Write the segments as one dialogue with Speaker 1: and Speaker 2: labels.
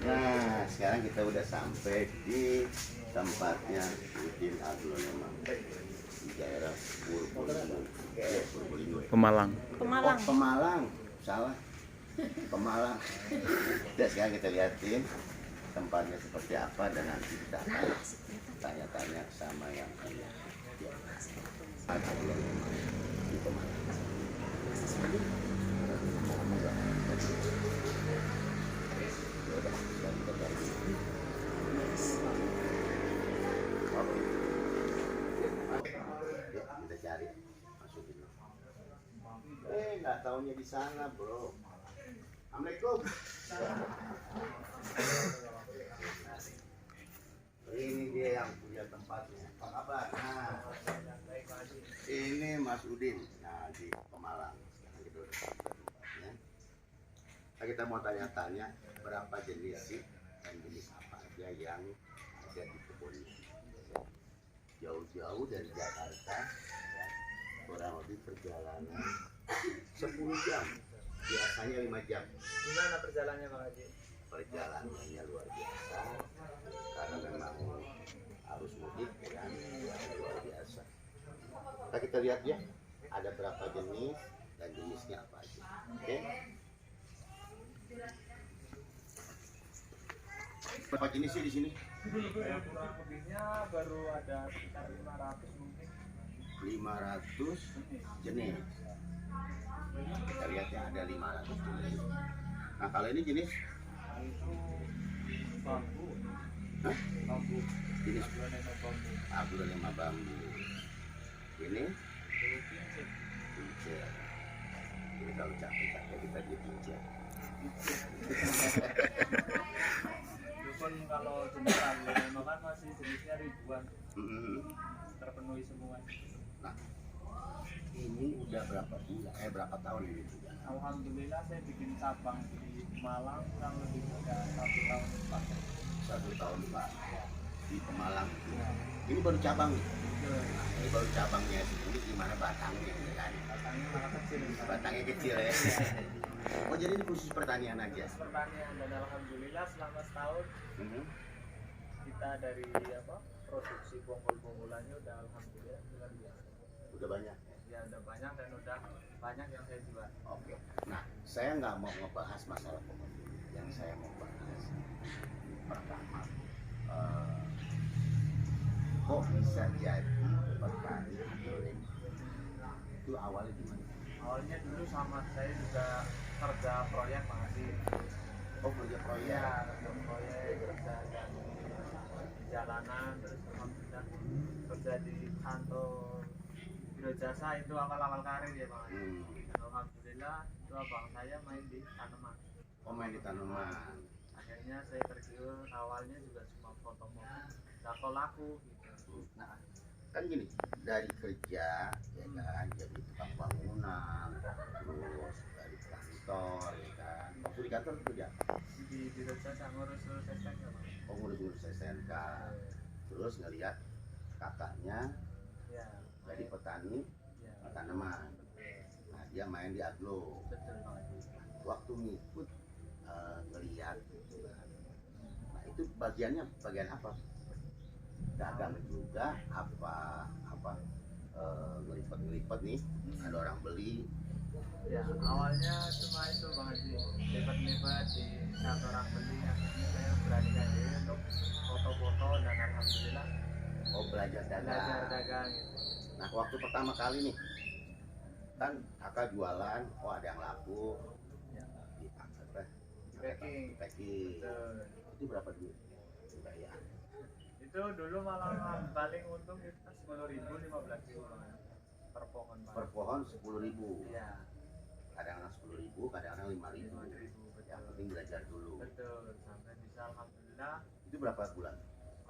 Speaker 1: Nah, sekarang kita udah sampai di tempatnya Udin Aglonema di daerah Purbolinggo.
Speaker 2: Pemalang.
Speaker 1: Oh, Pemalang, salah. Pemalang. Dan sekarang kita lihatin tempatnya seperti apa dan nanti kita akan tanya-tanya sama yang punya. Aglonema di Pemalang. Kita cari masukin. Nggak taunya di sana, bro. Assalamualaikum. Ini dia yang punya tempatnya. Apa kabar? Nah, ini Mas Udin. Nah, di Pemalang. Sekarang kita udah sampai tempatnya. Nah, kita mau tanya-tanya berapa jenis sih dan jenis apa aja yang ada di kebun ini. Jauh-jauh dari Jakarta, ya, kurang lebih perjalanan 10 jam, biasanya 5 jam.
Speaker 3: Gimana perjalanannya Bang Haji?
Speaker 1: Perjalanannya luar biasa, karena memang harus mudik, ya, luar biasa. Nah, kita lihat ya, ada berapa jenis dan jenisnya apa aja. Oke? Berapa jenis sih di sini?
Speaker 3: Ya, kurang lebihnya baru ada sekitar 500 mungkin.
Speaker 1: 500 jenis. Kita lihat ya, ada 500 jenis. Nah, kalau ini jenis?
Speaker 3: Itu bambu.
Speaker 1: Hah?
Speaker 3: Bambu.
Speaker 1: Jenis
Speaker 3: Aglonema bambu.
Speaker 1: Aglonema bambu. Ini
Speaker 3: Itu kincir.
Speaker 1: kincir. Jadi kalau capek-capek kita di kincir.
Speaker 3: Walaupun kalau jenis aglonema kan masih jenisnya ribuan,
Speaker 1: Mm-mm.
Speaker 3: terpenuhi semua.
Speaker 1: Nah, ini udah berapa bulan? Berapa tahun ini sudah?
Speaker 3: Alhamdulillah saya bikin cabang di Malang kurang lebih udah 1 tahun Pak.
Speaker 1: 1 tahun Pak di Pemalang. Ini baru cabang nih. Nah, ini baru cabangnya ini gimana batangnya kan?
Speaker 3: Batangnya malah kecil.
Speaker 1: Batangnya kecil ya. Oh, jadi ini khusus pertanian aja.
Speaker 3: Pertanian dan alhamdulillah selama setahun
Speaker 1: Mhm.
Speaker 3: kita dari produksi bonggol-bonggolannya udah alhamdulillah luar biasa.
Speaker 1: Udah banyak.
Speaker 3: Ya udah banyak dan udah banyak yang saya jual.
Speaker 1: Oke. Nah, saya nggak mau ngebahas masalah pokok. Yang saya mau bahas pertama, kok bisa jadi petani aglonema? Itu awalnya gimana?
Speaker 3: Awalnya dulu sama saya juga kerja proyek Pak Haji.
Speaker 1: Oh, kerja proyek.
Speaker 3: Ya kerja proyek, kerja di jalanan, terus alhamdulillah kerja di kantor biro jasa itu awal-awal karir ya Pak Haji. Dan alhamdulillah itu abang saya main di tanaman.
Speaker 1: Oh, main di tanaman.
Speaker 3: Akhirnya saya tergiur, awalnya juga cuma foto mobil, laku laku gitu.
Speaker 1: Nah, kan gini, dari kerja ya kan, jadi tukang bangunan, terus dari kantor ya kan. Waktu di kantor kerja,
Speaker 3: Di biro jasa ngurus SSN ya Pak.
Speaker 1: oh ngurus-ngurus SNK, terus ngelihat kakaknya
Speaker 3: Ya,
Speaker 1: dari petani
Speaker 3: ya,
Speaker 1: tanaman. Nah, dia main di aglo.
Speaker 3: betul Pak Haji.
Speaker 1: Waktu ngikut ngelihat gitu kan. Nah, itu bagiannya bagian apa? Dagang juga apa ngelipet nih, ada orang beli.
Speaker 3: Ya, awalnya cuma itu Bang Haji, lipat-lipat di saat orang beli, akhirnya saya berani aja untuk foto-foto dan alhamdulillah
Speaker 1: Oh, belajar
Speaker 3: belajar
Speaker 1: dagang.
Speaker 3: dagang gitu.
Speaker 1: Nah, waktu pertama kali nih kan kakak jualan, oh ada yang laku
Speaker 3: Ya,
Speaker 1: di apa?
Speaker 3: packing.
Speaker 1: Packing.
Speaker 3: Betul.
Speaker 1: Itu berapa duit? Bayar.
Speaker 3: Itu dulu malah paling untung kita 10.000 15.000 Bang Haji, per pohon Bang.
Speaker 1: Per pohon 10.000.
Speaker 3: Iya,
Speaker 1: Kadang-kadang 10.000, kadang-kadang 5.000.
Speaker 3: 5.000
Speaker 1: Yang
Speaker 3: betul.
Speaker 1: penting belajar dulu.
Speaker 3: Betul, sampai bisa alhamdulillah
Speaker 1: Itu berapa bulan?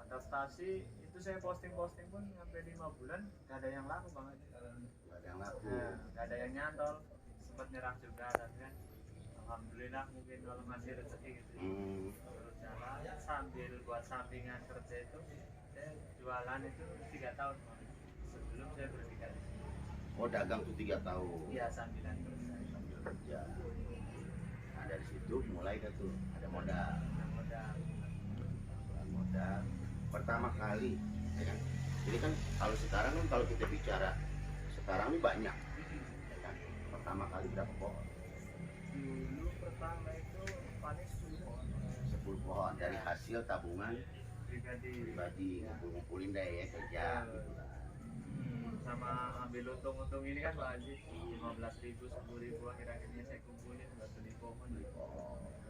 Speaker 3: adaptasi itu saya posting-posting pun sampai 5 bulan gak ada yang laku Bang Haji.
Speaker 1: Gak ada yang laku.
Speaker 3: Nah, gak ada yang nyantol, sempat nyerah juga tapi kan alhamdulillah mungkin kalau masih rezeki gitu ya. Terus jalan sambil buat sampingan kerja itu saya jualan itu 3 tahun Bang. Sebelum saya bertiga.
Speaker 1: Oh, dagang tuh 3 tahun.
Speaker 3: Iya sambilan kerja.
Speaker 1: Sambil kerja. Ada dari situ mulai dah tuh ada modal. Modal pertama kali ya kan? Jadi kan kalau sekarang kan kalau kita bicara sekarang ini banyak ya kan? Pertama kali berapa pohon?
Speaker 3: Dulu pertama itu paling 10 pohon.
Speaker 1: 10 pohon dari hasil tabungan pribadi ngumpulin deh ya kerja gitu kan.
Speaker 3: Sama ambil untung ini kan Pak Haji 15.000, 10.000 akhir-akhirnya saya kumpulin buat beli pohon.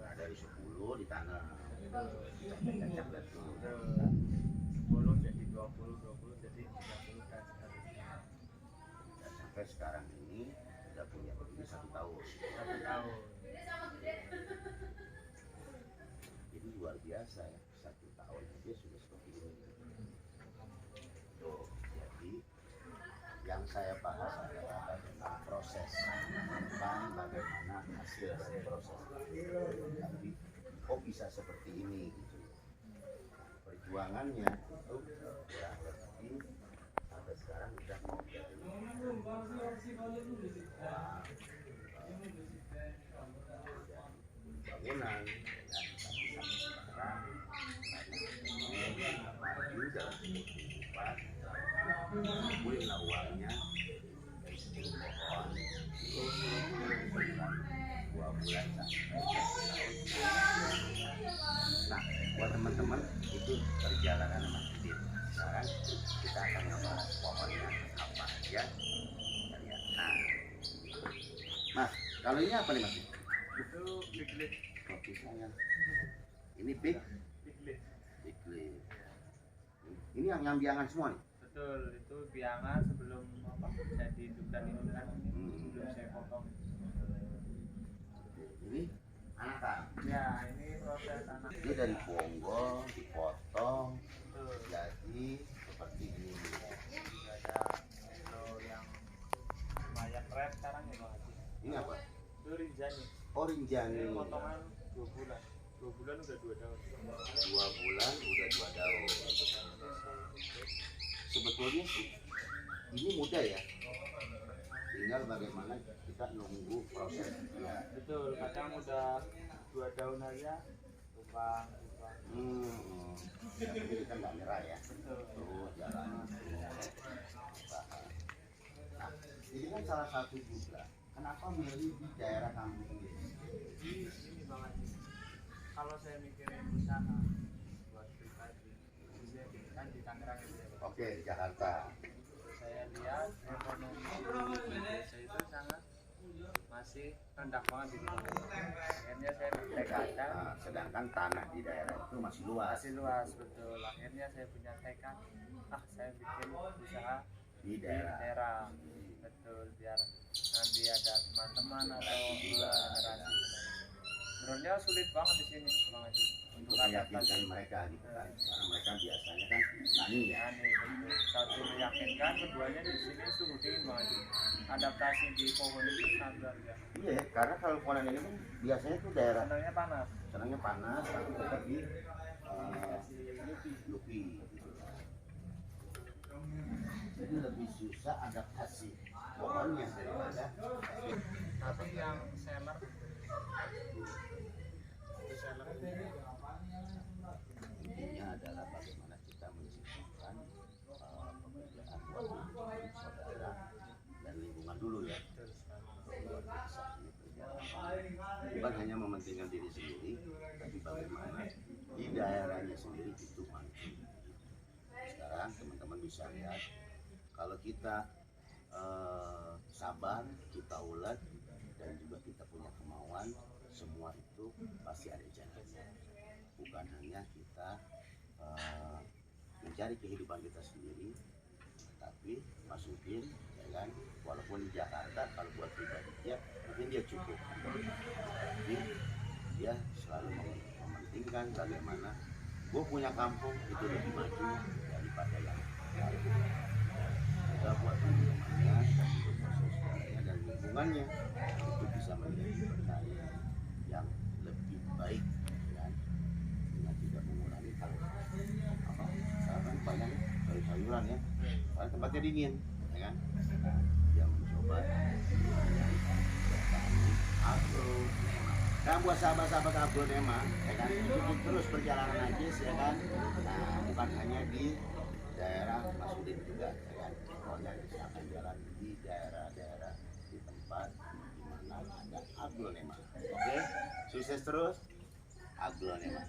Speaker 1: Nah, dari 10 ditanam
Speaker 3: Cacak dan 10 jadi 20 jadi 30 kan sekarang.
Speaker 1: dan sampai sekarang ini udah punya begini 1 tahun.
Speaker 3: 1 tahun.
Speaker 1: Jadi luar biasa ya, 1 tahun aja sudah seperti ini. Tuh, jadi yang saya bahas adalah bagaimana proses, bukan bagaimana hasil dari proses. Tapi kok bisa seperti ini gitu. Perjuangannya itu kurang lebih sampai sekarang udah mau jadi bangunan dan tapi sampai sekarang maju dalam kehidupan kumpulin lah uangnya dari 10 pohon 2 bulan sampai 1 tahun. Nah buat teman-teman itu perjalanan Mas Udin. Sekarang kita akan ngebahas pohonnya apa aja kita lihat. Nah Mas kalau ini apa nih Mas?
Speaker 3: Itu big leaf.
Speaker 1: Pisangnya. Ini big
Speaker 3: Leaf.
Speaker 1: leaf. Ini yang biangan semua nih.
Speaker 3: Betul, itu biangan sebelum apa? Saya dihidupkan ini kan sebelum saya potong.
Speaker 1: Ini anakan.
Speaker 3: Ya, ini proses anak.
Speaker 1: Ini dari bonggol dipotong
Speaker 3: Betul.
Speaker 1: jadi seperti ini.
Speaker 3: Ada kalau yang lumayan red sekarang ya Bang Haji.
Speaker 1: Ini apa?
Speaker 3: Itu rinjani.
Speaker 1: Oh rinjani.
Speaker 3: Ini potongan 2 bulan. 2 bulan udah 2 daun.
Speaker 1: 2 bulan udah 2 daun. Sebetulnya sih ini mudah ya. Tinggal bagaimana kita nunggu prosesnya.
Speaker 3: Betul, kadang udah 2 daun aja tumpang.
Speaker 1: Jadi kita nggak nyerah ya.
Speaker 3: Betul.
Speaker 1: Terus jalan terus usaha. Nah, ini kan salah satu juga. Kenapa milih di daerah kampung ini?
Speaker 3: Ini Bang Haji. Kalau saya mikirin usaha buat pribadi, saya kan di Tangerang itu ya, Bang.
Speaker 1: Oke, Jakarta.
Speaker 3: Saya lihat ekonomi di desa itu sangat masih rendah banget di sini. Akhirnya saya bertekad,
Speaker 1: Nah, sedangkan tanah di daerah itu masih luas.
Speaker 3: masih luas betul. Akhirnya saya punya tekad, saya bikin usaha
Speaker 1: Di
Speaker 3: di
Speaker 1: daerah.
Speaker 3: daerah. Betul, biar nanti ada teman-teman atau generasi. Sebenarnya sulit banget di sini, Bang Haji,
Speaker 1: Untuk meyakinkan mereka gitu kan. Karena mereka biasanya kan tani ya.
Speaker 3: Aneh, betul. Satu meyakinkan, keduanya di sini suhu dingin Bang Haji. Adaptasi di pohon itu sangat luar biasa.
Speaker 1: Iya, karena kalau pohon ini kan biasanya tuh daerah
Speaker 3: Senangnya panas.
Speaker 1: senangnya panas, tapi tetap di
Speaker 3: Dikasih lupi.
Speaker 1: lupi. Gitu. Jadi lebih susah adaptasi pohonnya daripada
Speaker 3: Tapi yang seller itu seller ini
Speaker 1: intinya adalah bagaimana kita menciptakan pekerjaan buat teman-teman, saudara dan lingkungan dulu ya. Luar biasa ini perjalanan. Bukan hanya mementingkan diri sendiri, tapi bagaimana di daerahnya sendiri itu maju. Sekarang teman-teman bisa lihat kalau kita sabar, kita ulet dan juga kita punya kemauan, semua itu pasti ada jalannya. Bukan hanya kita mencari kehidupan kita sendiri, tapi Mas Udin, ya kan, walaupun di Jakarta kalau buat pribadi dia mungkin dia cukup, tapi dia selalu mementingkan bagaimana gue punya kampung itu lebih maju daripada yang lain. Kita buat teman-temannya dan juga sosialnya dan lingkungannya itu bisa menjadi petani yang lebih baik, ya, dengan tidak mengurangi hal apa sekarang banyak sayur-sayuran ya, karena tempatnya dingin, ya kan. Nah, dia mencoba petani agro. Sekarang buat sahabat-sahabat aglonema, ya kan, ikuti terus perjalanan Najis, ya kan. Nah, bukan hanya di daerah Masudin juga, ya kan. Pokoknya kita akan jalan di daerah-daerah di tempat di mana ada aglonema. Oke, sukses terus aglonema.